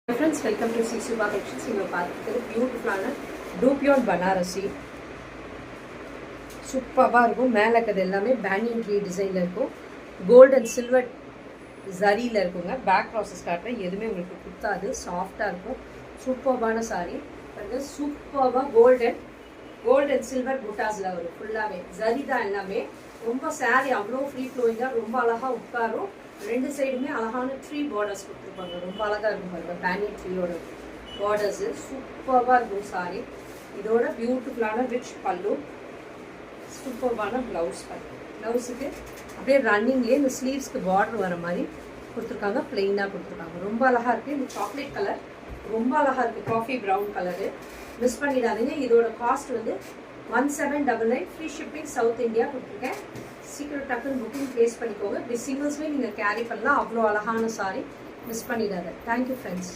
Friends, welcome to Sisuba Collections. You பார்த்துக்கிறது பியூட்டிஃபுல்லான டூபியோன் பனாரசி சூப்பராக இருக்கும். மேலே இருக்கிறது எல்லாமே பேனியன் ட்ரீ டிசைனில் இருக்கும். கோல்டு அண்ட் சில்வர் ஜரியில் இருக்குங்க. பேக் ப்ராசஸ் காட்டுறேன், எதுவுமே உங்களுக்கு குத்தாது, சாஃப்டாக இருக்கும். சூப்பரான சாரீ வந்து சூப்பராக கோல்டு அண்ட் சில்வர் புட்டாஸில் வரும். ஃபுல்லாகவே ஜரி தான் எல்லாமே. ரொம்ப சாரீ அவ்வளோ ஃப்ரீ ஃப்ளோயிங்காக ரொம்ப அழகாக உட்காரும். ரெண்டு சைடுமே அழகான ட்ரீ பார்டர்ஸ் கொடுத்துருப்பாங்க. ரொம்ப அழகாக இருக்கும் பாருங்கள். பேனியன் ட்ரீயோட பார்டர்ஸு சூப்பராக இருக்கும் சாரீ. இதோட பியூட்டிஃபுல்லான ரிச் பல்லு, சூப்பரான ப்ளவுஸ் பல்லு. ப்ளவுஸுக்கு அப்படியே ரன்னிங்லேயே இந்த ஸ்லீவ்ஸ்க்கு பார்டர் வர மாதிரி கொடுத்துருக்காங்க. பிளெயினாக கொடுத்துருக்காங்க. ரொம்ப அழகாக இருக்குது. இந்த சாக்லேட் கலர் ரொம்ப அழகாக இருக்குது. காஃபி ப்ரௌன் கலரு மிஸ் பண்ணிடாதீங்க. இதோட காஸ்ட் வந்து 1799. ஃப்ரீ ஷிப்பிங் சவுத் இந்தியா கொடுத்துருக்கேன். சீக்கிரம் டக்குன்னு புக்கிங் ப்ளேஸ் பண்ணிக்கோங்க. இப்படி சிங்கிள்ஸ்மே நீங்கள் கேரி பண்ணலாம். அவ்வளோ அழகான சாரி, மிஸ் பண்ணிடாத. Thank you friends.